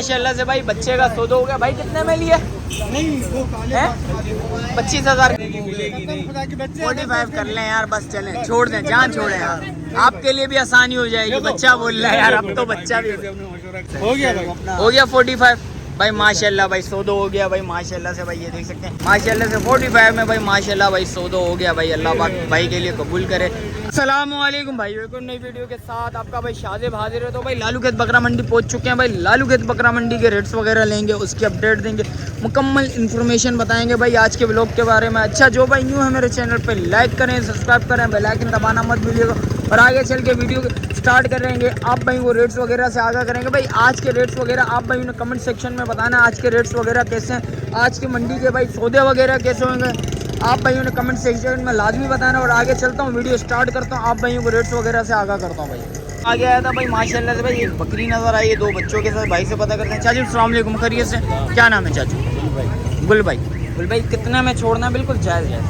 माशाल्लाह से भाई बच्चे का सौदा हो गया भाई। कितने में लिए? 25,000 45 कर लें यार, बस चलें, छोड़ दें, जान छोड़े यार, आपके लिए भी आसानी हो जाएगी। बच्चा बोल रहा है यार, अब तो बच्चा भी हो गया 45 भाई माशाल्लाह भाई सौदा हो गया भाई माशाल्लाह से भाई। ये देख सकते हैं माशाल्लाह से 45 में भाई माशाल्लाह भाई सौदा हो गया भाई। अल्लाह पाक भाई के लिए कबूल करे। अस्सलाम वालेकुम भाई, एक नई वीडियो के साथ आपका भाई शाजिब हाजिर है। तो भाई लालू खेत बकरा मंडी पहुंच चुके हैं भाई। लालू खेत बकरा मंडी के रेट्स वगैरह लेंगे, उसकी अपडेट देंगे, मुकम्मल इन्फॉर्मेशन बताएंगे भाई आज के व्लॉग के बारे में। अच्छा जो भाई न्यू है मेरे चैनल पर लाइक करें, सब्सक्राइब करें, बेल आइकन दबाना मत भूलिएगा। और आगे चल के वीडियो स्टार्ट करेंगे, आप भाई वो रेट्स वगैरह से आगाह करेंगे भाई। आज के रेट्स वगैरह आप भाई ने कमेंट सेक्शन में बताना आज के रेट्स वगैरह कैसे हैं, आज की मंडी के भाई सौदे वगैरह कैसे होंगे, आप भाइयों ने कमेंट सेक्शन में लाजमी बताना। और आगे चलता हूँ, वीडियो स्टार्ट करता हूँ, आप भाइयों को रेट्स वगैरह से आगाह करता हूँ भाई। आगे आया था भाई माशाल्लाह से भाई एक बकरी नज़र आई है, दो बच्चों के साथ। भाई से पता करते हैं। चाचू अस्सलाम वालेकुम, खैरियत से? क्या नाम है चाचू? गुल भाई। गुल भाई कितना में छोड़ना है? बिल्कुल जायज़ है,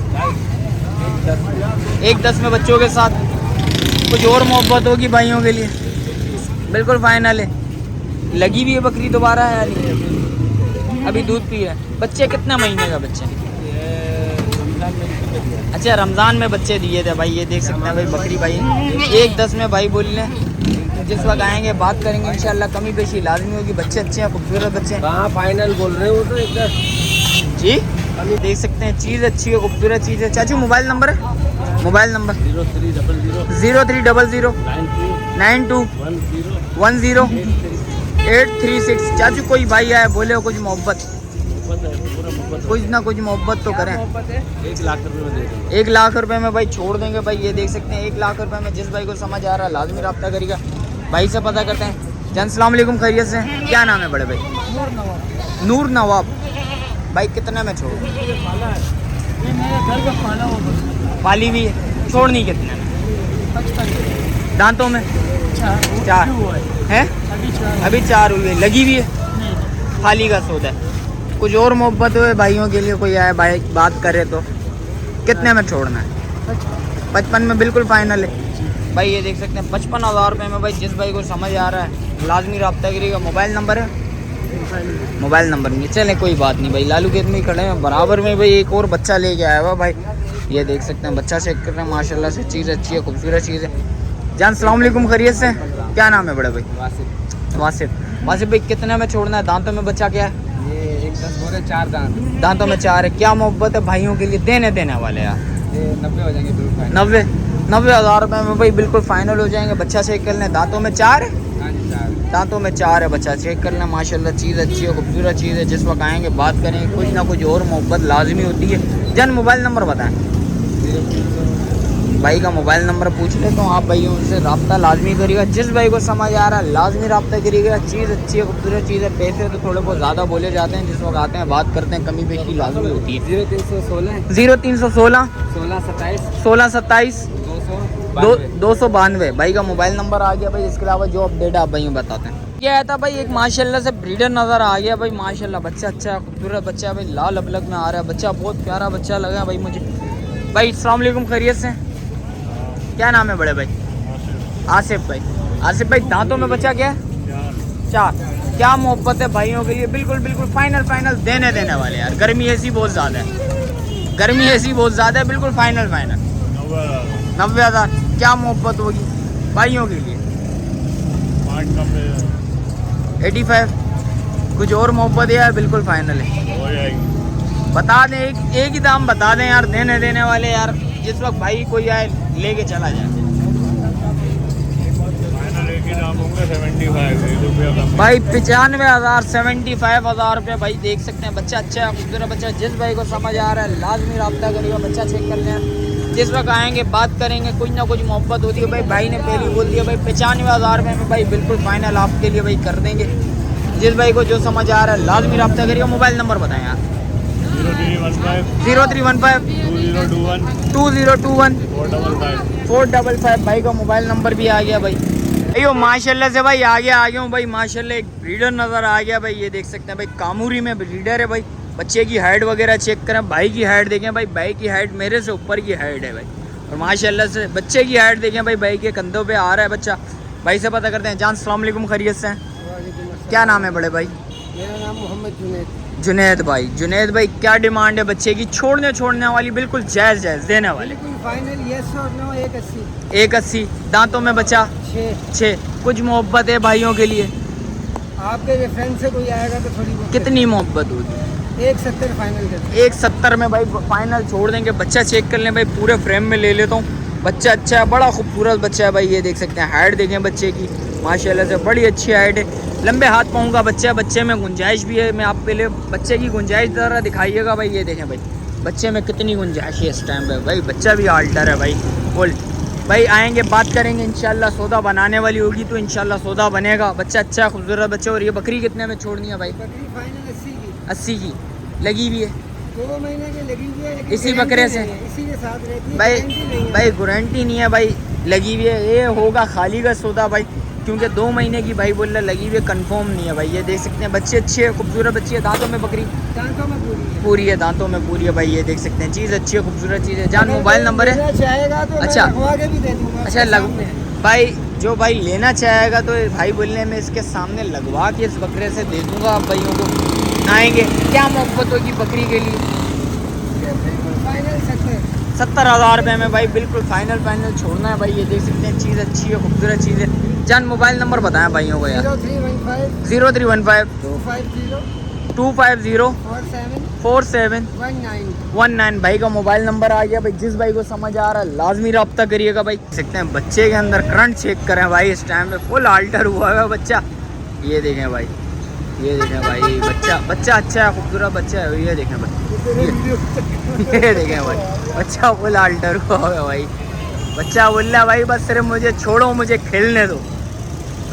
1-10 में बच्चों के साथ। कुछ और मोहब्बत होगी भाइयों के लिए? बिल्कुल फाइनल है। लगी भी है बकरी दोबारा है यार? अभी दूध पी है। बच्चे कितना महीने का बच्चे? अच्छा रमज़ान में बच्चे दिए थे भाई। ये देख सकते हैं भाई बकरी भाई 1-10 में भाई बोल लें। जिस वक्त आएंगे बात करेंगे इंशाल्लाह, कमी पेशी लाजमी होगी। बच्चे अच्छे हैं, खूबसूरत बच्चे हैं। हाँ फाइनल बोल रहे हो तो एकदम जी देख सकते हैं, चीज़ अच्छी है, खूबसूरत चीज़ है। चाचू मोबाइल नंबर है? Mobile number 0300 92 10 836। चाचू कोई भाई आए बोले कुछ मोहब्बत, कुछ ना कुछ मोहब्बत तो करें। 1 लाख रुपए में दे देंगे। 1 लाख रुपए में भाई छोड़ देंगे भाई। ये देख सकते हैं 1 लाख रुपए में। जिस भाई को समझ आ रहा है लाजमी रब्ता करेगा। भाई से पता करते हैं। जन सलाम अलैकुम, खैरियत से? क्या नाम है बड़े भाई? नूर नवाब भाई कितने में छोड़? पाली भी है, छोड़नी कितने में? दांतों में 4 है, अभी 4 हुई है। लगी भी है, खाली का सौदा है। कुछ और मोहब्बत हुए भाइयों के लिए कोई आए भाई बात करे तो कितने में छोड़ना है? 55 में बिल्कुल फाइनल है भाई। ये देख सकते हैं 55,000 रुपये में भाई। जिस भाई को समझ आ रहा है लाजमी रब्ता करिएगा। मोबाइल नंबर है? मोबाइल नंबर नहीं, चले कोई बात नहीं भाई। लालू खेत में ही खड़े हैं, बराबर में भाई एक और बच्चा लेके आया हुआ भाई। ये देख सकते हैं बच्चा चेक कर रहे हैं माशाल्लाह से। चीज़ अच्छी है, खूबसूरत चीज़ है। जान सलाम अलैकुम, खैरियत से? क्या नाम है बड़े भाई? वासिफ। वासिफ भाई कितने में छोड़ना है? दांतों में बच्चा क्या है? ये 1-10 बोले 4 दांत। दांतों में 4 है। क्या मोहब्बत है भाइयों के लिए, देने वाले यार। ये 90 हो जाएंगे बिल्कुल। 90,000 रुपये में भाई बिल्कुल फाइनल हो जाएंगे। बच्चा चेक कर लें, दांतों में 4 है। हाँ जी 4 दांतों में 4 है, बच्चा चेक कर लें माशाल्लाह। चीज़ अच्छी है, खूबसूरत चीज़ है। जिस वक्त आएंगे बात करेंगे, कुछ ना कुछ और मोहब्बत लाजमी होती है। जन मोबाइल नंबर बताएं भाई का। मोबाइल नंबर पूछ ले तो आप भाई उनसे रब्ता लाजमी करिएगा। जिस भाई को समझ आ रहा है लाजमी रब्ता करिएगा। चीज़ अच्छी है, खूबसूरत चीज़ है। पैसे तो थोड़े बहुत ज़्यादा बोले जाते हैं, जिस वक्त आते हैं बात करते हैं, कमी पेशी लाजमी होती है। 0316 0316 16 27 16 27 292 भाई का मोबाइल नंबर आ गया भाई। इसके अलावा जो अपडेट आप भाई बताते हैं। क्या आया था भाई एक माशाल्लाह से ब्रीडर नज़र आ गया भाई माशाल्लाह। बच्चा अच्छा है, खूबसूरत बच्चा है भाई। लाल अबलग में आ रहा है बच्चा, बहुत प्यारा बच्चा लगा भाई मुझे। भाई अस्सलाम वालेकुम, खैरियत से? क्या नाम है बड़े भाई? आसिफ भाई। आसिफ भाई दांतों में बच्चा क्या है? 4। क्या मोहब्बत है भाइयों के लिए? बिल्कुल फाइनल देने वाले यार। गर्मी ऐसी बहुत ज़्यादा है, गर्मी ऐसी बहुत ज़्यादा है। बिल्कुल फाइनल 90,000। क्या मोहब्बत होगी भाइयों के लिए? 85। कुछ और मोहब्बत है यार? बिल्कुल फाइनल है, बता दें एक ही दाम बता दें यार। देने वाले यार। जिस वक्त भाई कोई आए लेके चला जाए। भाई 95,000 75,000 रुपये भाई। देख सकते हैं बच्चा अच्छा है, खूबसूरत बच्चा। जिस भाई को समझ आ रहा है लाजमी रब्ता करिएगा। बच्चा चेक कर लें, जिस वक्त आएंगे बात करेंगे, कुछ ना कुछ मोहब्बत होती है भाई। भाई ने पहले बोल दिया भाई 95,000 रुपये में भाई बिल्कुल फाइनल आपके लिए भाई कर देंगे। जिस भाई को जो समझ आ रहा है लाजमी रब्ता करिएगा। मोबाइल नंबर बताएं यार। 0315 2021 455 भाई का मोबाइल नंबर भी आ गया भाई। अयो माशाल्लाह से भाई आ गया हूँ भाई माशाल्लाह। एक ब्रीडर नज़र आ गया भाई। ये देख सकते हैं भाई कामूरी में ब्रीडर है भाई। बच्चे की हाइट वगैरह चेक करें, भाई की हाइट देखें भाई। भाई की हाइट मेरे से ऊपर की हाइट है भाई। और माशाल्लाह से बच्चे की हाइट देखें भाई। भाई के कंधों पे आ रहा है बच्चा। भाई से पता करते हैं। जान सलाम अलैकुम, खैरियत से? क्या नाम है बड़े भाई? मेरा नाम मोहम्मद जुनैद। जुनैद भाई क्या डिमांड है बच्चे की? छोड़ने वाली बिल्कुल जायज़ देने वाले। बिल्कुल फाइनल यस और नो 180। 180 दांतों में बचा 6। कुछ मोहब्बत है भाइयों के लिए? आपके रेफरेंस से कोई आएगा तो थोड़ी बहुत। कितनी मोहब्बत होगी? 170 फाइनल कर। 170 में भाई फाइनल छोड़ देंगे। बच्चा चेक कर लें भाई, पूरे फ्रेम में ले लेता हूँ। बच्चा अच्छा है, बड़ा खूबसूरत बच्चा है भाई। ये देख सकते हैं, हाइट देखें बच्चे की, माशाल्लाह से बड़ी अच्छी हाइट है। लंबे हाथ पाँव का बच्चा है, बच्चे में गुंजाइश भी है। मैं आप पहले बच्चे की गुंजाइश ज़रा दिखाइएगा भाई। ये देखें भाई, बच्चे में कितनी गुंजाइश है इस टाइम पे भाई। बच्चा भी आल्टर है भाई फुल। भाई आएंगे, बात करेंगे इंशाल्लाह। सौदा बनाने वाली होगी तो इंशाल्लाह सौदा बनेगा। बच्चा अच्छा है, खूबसूरत बच्चा। और ये बकरी कितने में छोड़नी है भाई? बकरी फाइनल 80 की लगी हुई है। 2 महीने की लगी हुई है। इसी बकरे से इसी के साथ रहती है भाई गारंटी नहीं है भाई, लगी हुई है। ये होगा खाली का सौदा भाई, क्योंकि 2 महीने की भाई बोल रहा लगी हुई है, कंफर्म नहीं है भाई। ये देख सकते हैं, बच्चे अच्छे है, खूबसूरत बच्ची है। दांतों में बकरी दांतों में पूरी है, दांतों में पूरी है भाई। ये देख सकते हैं, चीज़ अच्छी है, खूबसूरत चीज़ है। जान मोबाइल नंबर है? अच्छा अच्छा भाई जो भाई लेना चाहेगा तो भाई बोलने में इसके सामने लगवा के इस बकरे से दे दूंगा आप भाइयों को। आएंगे, क्या मोहब्बत होगी बकरी के लिए? 70,000 रुपये में भाई बिल्कुल फाइनल छोड़ना है भाई। ये देख सकते हैं, चीज़ अच्छी है, खूबसूरत चीज़ है। जान मोबाइल नंबर बताएं भाइयों को यार। 0315 250 4719 भाई का मोबाइल नंबर आ गया भाई। जिस भाई को समझ आ रहा है लाजमी रब्ता करिएगा भाई। देख सकते हैं बच्चे के अंदर करंट चेक करें भाई। इस टाइम में फुल आल्टर हुआ है बच्चा। ये देखें भाई, ये देखें भाई, बच्चा अच्छा है, खूबसूरत बच्चा है। ये देखें भाई, ये देखें भाई, बच्चा फुल आल्टर हुआ है भाई। बच्चा बोल रहा भाई बस सिर्फ मुझे छोड़ो, मुझे खेलने दो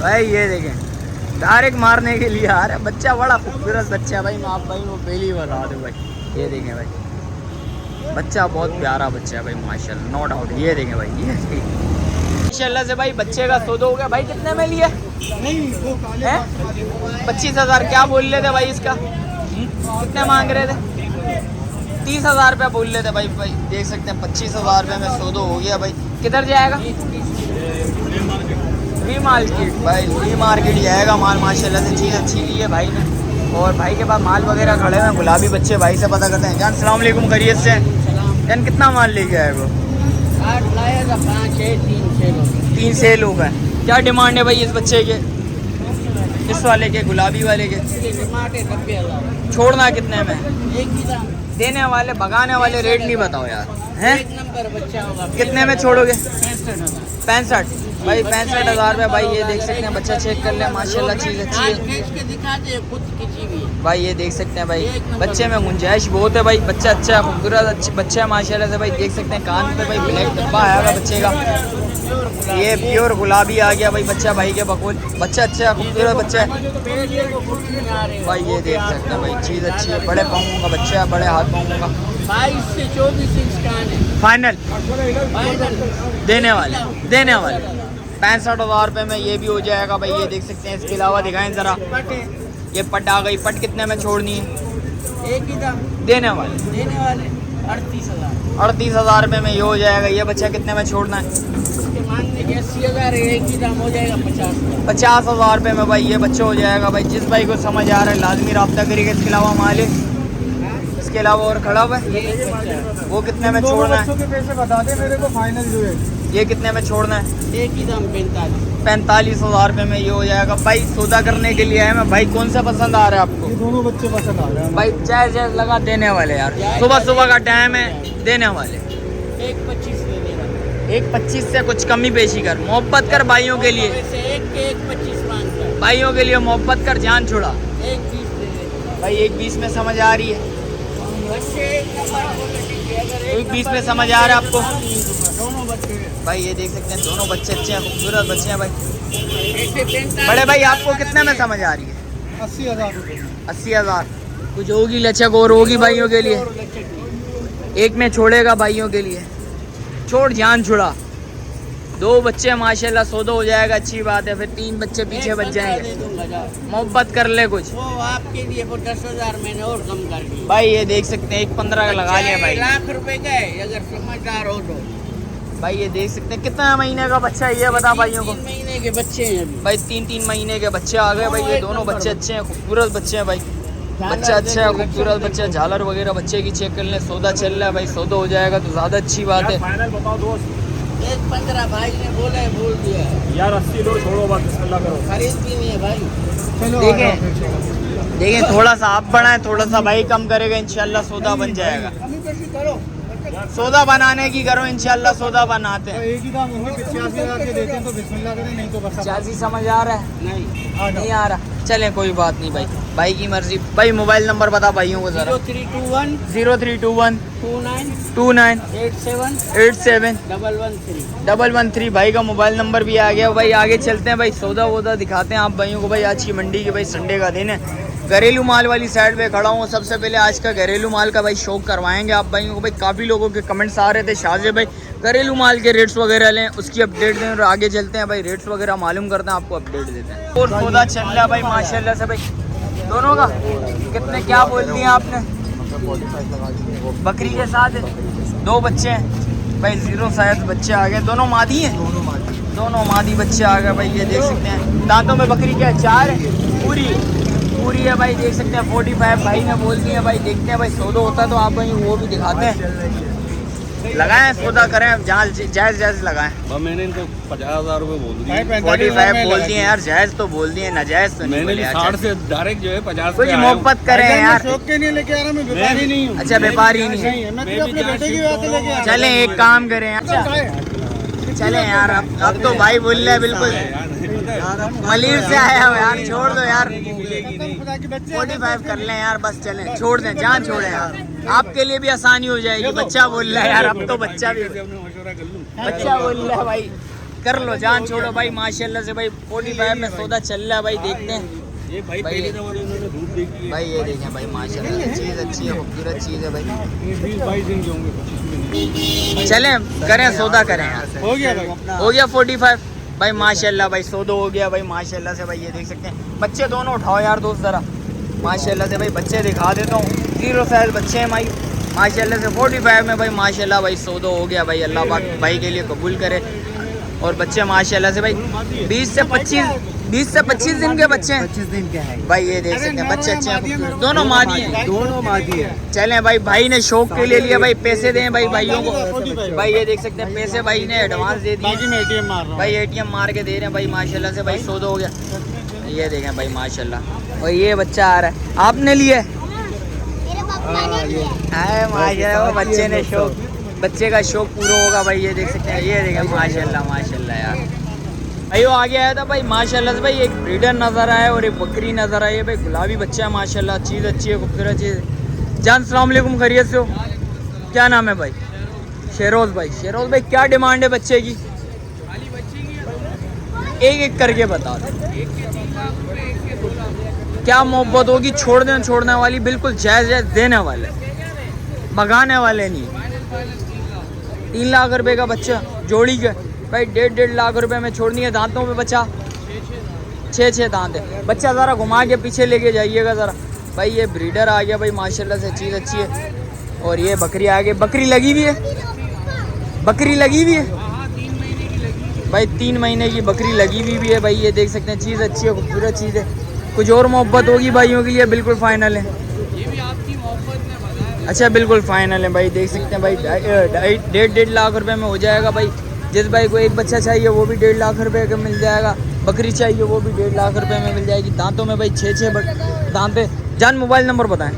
भाई। ये देखें, डायरेक्ट मारने के लिए आ रहा है। बच्चा बड़ा खूबसूरत बच्चा है भाई। मैं आप भाई को पहली बार बता दूँ भाई। ये देखें भाई, बच्चा बहुत प्यारा बच्चा है भाई, माशाल्लाह, नो डाउट। ये देखें भाई, ये माशाल्लाह से भाई बच्चे का सौदा हो गया भाई। कितने में लिया? 25,000 क्या बोल रहे थे भाई इसका? कितने मांग रहे थे? 30,000 रुपया बोल रहे थे भाई। भाई देख सकते हैं 25,000 रुपये में सौदा हो गया भाई। किधर जाएगा? वी मार्केट भाई, वी मार्केट जाएगा माल। माशाल्लाह से चीज़ अच्छी ली है भाई ने। और भाई के पास माल वगैरह खड़े हैं। गुलाबी बच्चे भाई से पता करते हैं। जान सलाम अलैकुम, खैरियत से? जान कितना माल लेके आएगा? 8 लाएगा, 5 6 3 सेल हो गए। क्या डिमांड है भाई इस बच्चे के, इस वाले के, गुलाबी वाले के? छोड़ना कितने में? देने वाले भगाने वाले रेट नहीं बताओ यार, हैं? नंबर बच्चा होगा। कितने में छोड़ोगे? 65 भाई, 65,000 रुपये भाई। ये देख सकते हैं, बच्चा चेक कर ले, माशाल्लाह चीज़ अच्छी है दिखा दे खुद खींची हुई भाई। ये देख सकते हैं भाई, बच्चे में गुंजाइश बहुत है भाई। बच्चा अच्छा है, खूबसूरत बच्चा है माशाल्लाह से भाई। देख सकते हैं कान पे भाई ब्लैक डब्बा आया हुआ बच्चे का। ये प्योर गुलाबी आ गया भाई बच्चा भाई के बकुल। बच्चा अच्छा है, खूबसूरत बच्चा है भाई। ये देख सकते हैं भाई, चीज़ अच्छी है। बड़े पाँवों का बच्चा है, बड़े हाथ पाँवों का। 22 से 24 इंच कान है। फाइनल देने वाले 65,000 रुपये में ये भी हो जाएगा भाई। ये देख सकते हैं। इसके अलावा दिखाएं ज़रा, ये पट आ गई। पट कितने में छोड़नी है? एक ही दाम देने वाले 38,000। 38,000 रुपये में ये हो जाएगा। ये बच्चा कितने में छोड़ना है? मांगने के 80,000 एक ही दाम हो जाएगा 50,000। 50,000 रुपये में भाई ये बच्चा हो जाएगा भाई। जिस भाई को समझ आ रहा है लाजमी रब्ता करिएगा। इसके अलावा माल है, इसके अलावा और खड़ा हुआ है, वो कितने में छोड़ना है? के पैसे बता दे मेरे को फाइनल जो है। ये कितने में छोड़ना है? एक ही दाम 45,000 रुपये में ये हो जाएगा भाई। सौदा करने के लिए है मैं भाई। कौन सा पसंद आ रहा है आपको? ये दोनों बच्चे पसंद आ रहे हैं भाई। जायज़ लगा देने वाले यार। सुबह का टाइम है, देने वाले 1,25 दे देगा। 1,25 से कुछ कमी पेशी कर, मोहब्बत कर भाइयों के लिए। वैसे 1,25 मांगता है। भाइयों के लिए मोहब्बत कर, जान छुड़ा 1,20 दे देगा भाई। 1,20 में समझ आ रही है? बच्चे 1,20 में समझ आ रहा है आपको दोनों बच्चे भाई? ये देख सकते हैं, दोनों बच्चे अच्छे हैं, खूबसूरत बच्चे हैं भाई। बड़े बड़े भाई आपको कितने में समझ आ रही है? 80,000 80,000। कुछ होगी लचक और होगी भाइयों के लिए। एक में छोड़ेगा भाइयों के लिए, छोड़, जान छुड़ा। 2 बच्चे माशाल्लाह, सौदा हो जाएगा, अच्छी बात है। फिर 3 बच्चे पीछे बच जाएंगे। मोहब्बत कर ले कुछ। वो आपके लिए वो 10,000 मैंने और कम कर दिया भाई। ये देख सकते हैं, 1,15 का लगा लिया भाई। लाख रुपए का है, अगर समझदार हो तो भाई ये देख सकते हैं कितना महीने का बच्चा है ये बता भाइयों को। 3 महीने के बच्चे हैं अभी। भाई 3-3 महीने के बच्चे आ गए भाई। ये दोनों बच्चे अच्छे हैं, खूबसूरत बच्चे हैं भाई। बच्चा अच्छा है, खूबसूरत बच्चा है। झालर वगैरह बच्चे की चेक कर लें। सौदा चल रहा है भाई, सौदा हो जाएगा तो ज़्यादा अच्छी बात है। फाइनल बताओ दोस्त। 1.15 भाई ने बोला है, बोल दिया है। यार 80 लो, छोड़ो बात, बिस्मिल्लाह करो। खरीद भी नहीं है भाई। देखें थोड़ा सा आप बढ़ाएं, थोड़ा सा भाई कम करेगा इंशाल्लाह सौदा बन जाएगा। सौदा बनाने की करो इंशाल्लाह, सौदा बनाते हैं। एक ही दाम होंगे, 85,000 के देते हैं तो बिस्मिल्लाह करें, नहीं तो बस 85 समझ आ रहा है? नहीं आ रहा। चलें कोई बात नहीं भाई, भाई की मर्जी। भाई मोबाइल नंबर बता भाइयों को जरा। 0321 0321 29 29 87 87 113। 113 भाई का मोबाइल नंबर भी आ गया भाई। आगे चलते हैं भाई, सौदा वोदा दिखाते हैं आप भाइयों को भाई। आज की मंडी की भाई संडे का दिन है। घरेलू माल वाली साइड पे खड़ा हूँ। सबसे पहले आज का घरेलू माल का भाई शौक करवाएंगे आप भाइयों को भाई। काफ़ी लोगों के कमेंट्स आ रहे थे शाहजे भाई घरेलू माल के रेट्स वगैरह लें, उसकी अपडेट दें। और आगे चलते हैं भाई, रेट्स वगैरह मालूम करते हैं, आपको अपडेट देते हैं। और सौदा चल रहा है भाई माशाल्लाह से भाई दोनों का। कितने क्या बोल दिया आपने? बकरी के साथ 2 बच्चे हैं भाई, 0 साइज बच्चे आ गए। दोनों मादी हैं, दोनों मादी बच्चे आ गए भाई। ये देख सकते हैं दांतों में बकरी क्या 4 है, पूरी है भाई। देख सकते हैं 45 भाई ने बोल दिया भाई। देखते हैं भाई सौदा होता है तो आप भाई वो भी दिखाते हैं। लगाएं सौदा करें, जहाँ जायज़ लगाएं। मैंने इनको 50,000 रुपये बोल दिए। 45 बोल दिए यार, जायज़ तो बोल दिए, नाजायज़ तो नहीं मैंने बोले भी यार। 60 से डायरेक्ट जो है 50 कुछ मोहब्बत करें यार। शौक के लिए लेके आ रहा हूँ, मैं व्यापारी नहीं हूँ। अच्छा व्यापारी नहीं नहीं है, मैं तो अपने बेटे की बात लेके आ रहा चलें एक काम करें यार, चलें यार। अब तो भाई बोल रहे हैं बिल्कुल मलिर से आया हो यार। छोड़ दो यार, 45 कर लें यार, बस चलें, छोड़ दें, जान छोड़ें यार। आपके लिए भी आसानी हो जाएगी। बच्चा बोल रहा है यार, अब तो बच्चा भी बच्चा बोल रहा है भाई। कर लो, जान छोड़ो भाई। माशाल्लाह से भाई 45 में सौदा चल रहा है भाई। देखते हैं ये भाई पहले जमाने में उन्होंने दूध देखी है। भाई। ये देखें भाई माशाल्लाह चीज़ अच्छी है, खूबसूरत चीज़ है भाई। 20-22 दिन के होंगे, 25 दिन। चलें करें सौदा करें यार। हो गया भाई, हो गया 45 भाई माशाल्लाह भाई। सौदा हो गया भाई माशाल्लाह से भाई। ये देख सकते हैं बच्चे दोनों उठाओ यार दोस्त ज़रा। माशाल्लाह से भाई बच्चे दिखा देता हूँ। 0 साइज बच्चे हैं भाई माशाल्लाह से। 45 में भाई माशाल्लाह भाई सौदा हो गया भाई। अल्लाह पाक भाई के लिए कबूल करे। और बच्चे माशाल्लाह से भाई 20 से 25 दिन के बच्चे हैं। 25 दिन के हैं भाई ये देख सकते हैं बच्चे अच्छे हैं, दोनों मादी हैं। दोनों मादी है। चलें भाई, भाई ने शौक के लिए लिया भाई। पैसे दें भाई भाइयों को भाई। ये देख सकते हैं पैसे भाई ने एडवांस दे दिए। बाकी मैं ATM मार रहा हूँ। भाई ATM मार के दे रहे हैं भाई माशाल्लाह से भाई। सौदा हो गया। ये देखें भाई माशाल्लाह। और ये बच्चा आ रहा है, आपने लिया है माशाल्लाह। वो बच्चे ने शौक, बच्चे का शौक पूरा होगा भाई। ये देख सकते हैं, ये देखें माशाल्लाह माशाल्लाह यार। भाई वो आगे आया था भाई माशाल्लाह से भाई। एक ब्रीडर नज़र आया और एक बकरी नज़र आई है भाई। गुलाबी बच्चा है माशाल्लाह, चीज़ अच्छी है, खूबसूरत चीज़। जान सलाम अलैकुम, खैरियत से हो? क्या नाम है भाई? शेरोज़ भाई। शेरोज़ भाई क्या डिमांड है बच्चे की? एक करके बता दो। क्या मोहब्बत होगी? छोड़ने वाली, बिल्कुल जायज़ देने वाले, भगाने वाले नहीं। 3 लाख रुपए का बच्चा जोड़ी के भाई। 1.5 लाख रुपए में छोड़नी है। दांतों पे बच्चा 6 दांत है। बच्चा ज़रा घुमा के पीछे लेके जाइएगा ज़रा भाई। ये ब्रीडर आ गया भाई माशाल्लाह से, चीज़ अच्छी है। और ये बकरी आ गई। बकरी लगी हुई है, बकरी लगी हुई है भाई। 3 महीने की बकरी लगी हुई भी है भाई। ये देख सकते हैं, चीज़ अच्छी है, खूबसूरत चीज़ है। कुछ और मोहब्बत होगी भाइयों के लिए बिल्कुल फ़ाइनल है। अच्छा बिल्कुल फ़ाइनल है भाई। देख सकते हैं भाई 1.5 लाख रुपए में हो जाएगा भाई। जिस भाई को एक बच्चा चाहिए वो भी 1.5 लाख रुपए का मिल जाएगा। बकरी चाहिए वो भी 1.5 लाख रुपए में मिल जाएगी। दांतों में भाई 6 दांत है। जान मोबाइल नंबर बताएं।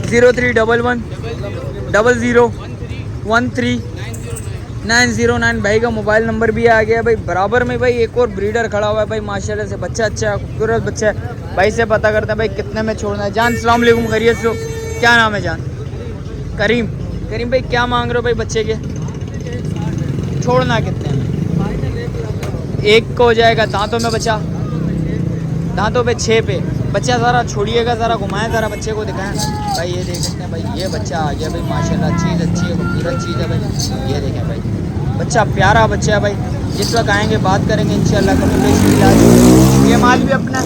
0311 00 13 909 भाई का मोबाइल नंबर भी आ गया भाई। बराबर में भाई एक और ब्रीडर खड़ा हुआ है भाई माशाल्लाह से। बच्चा अच्छा है, खूबसूरत बच्चा है भाई। से पता करते हैं भाई कितने में छोड़ना है। जान सलाम अलैकुम, खैरियत से हो? क्या नाम है जान? करीम। करीम भाई क्या मांग रहे हो भाई बच्चे के? छोड़ना कितने में? 1 को हो जाएगा। दांतों में बच्चा, दांतों पे 6 पे बच्चा। ज़रा छोड़िएगा, ज़रा घुमाएं, ज़रा बच्चे को दिखाएं भाई। ये देख सकते हैं भाई, ये बच्चा आ गया भाई माशाल्लाह। चीज़ अच्छी है, खूबसूरत चीज़ है भाई। ये देखें भाई, बच्चा प्यारा बच्चा है भाई। जिस वक्त आएंगे बात करेंगे इंशाल्लाह। कम्युनिकेशन ये माल भी अपना।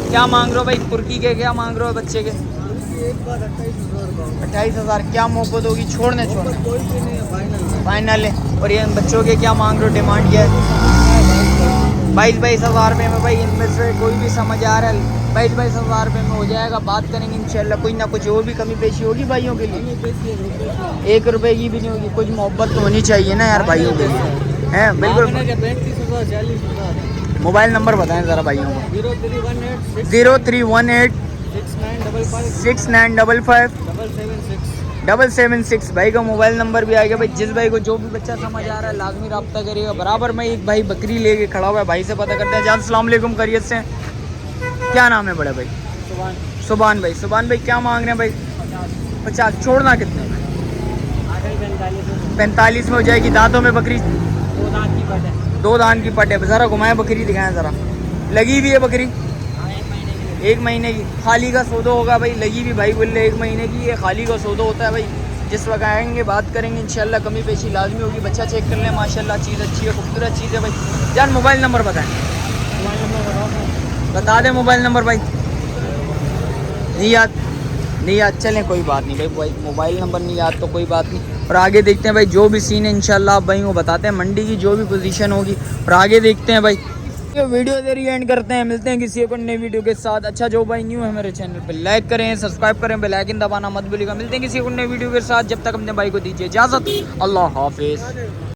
क्या मांग रहे हो भाई? तुर्की के क्या मांग रहे हो बच्चे के? 28,000 क्या मोहब्बत होगी, छोड़ने फाइनल है। और ये बच्चों के क्या मांग रहे हो, डिमांड क्या है? 22,000 रुपये में भाई, इनमें से कोई भी समझ आ रहा है 22,000 रुपये में हो जाएगा। बात करेंगे इंशाल्लाह, कोई ना कुछ और भी कमी पेशी होगी भाइयों के लिए, 1 रुपए की भी नहीं होगी। कुछ मोहब्बत तो होनी चाहिए ना यार भाइयों के लिए, है बिल्कुल। 35,000 मोबाइल नंबर बताएं ज़रा भाइयों को। 0318 6955 776 भाई का मोबाइल नंबर भी आएगा। भाई जिस भाई को जो भी बच्चा समझ आ रहा है लाजमी रब्ता करिएगा। बराबर में एक भाई बकरी लेके खड़ा हुआ है, भाई से पता करते हैं। जान अस्सलाम वालेकुम, खैरियत से? क्या नाम है बड़े भाई? सुभान भाई। सुभान भाई क्या मांग रहे हैं भाई? 50। छोड़ना कितने में? 45 में हो जाएगी। दांतों में बकरी 2 दांत की पट है। ज़रा घुमाएं, बकरी दिखाएं ज़रा। लगी हुई है बकरी 1 महीने की। खाली का सौदा होगा भाई, लगी भी भाई बोल रहे 1 महीने की। ये खाली का सौदा होता है भाई। जिस वक्त आएंगे बात करेंगे इंशाल्लाह, कमी पेशी लाजमी होगी। बच्चा चेक कर लें, माशाल्लाह चीज़ अच्छी है, खूबसूरत चीज़ है भाई। जान मोबाइल नंबर बताएं। बता दें मोबाइल नंबर भाई। नहीं याद? नहीं याद, चलें कोई बात नहीं भाई, मोबाइल नंबर नहीं याद तो कोई बात नहीं। और आगे देखते हैं भाई जो भी सीन है इंशाल्लाह आप भाई को बताते हैं, मंडी की जो भी पोजीशन होगी। और आगे देखते हैं भाई, वीडियो देरी एंड करते हैं। मिलते हैं किसी एक नई वीडियो के साथ। अच्छा जो भाई न्यू है मेरे चैनल पे लाइक करें, सब्सक्राइब करें, बेल आइकन दबाना मत भूलिएगा। मिलते हैं किसी एक नई वीडियो के साथ, जब तक अपने भाई को दीजिए इजाज़त। अल्लाह हाफिज़।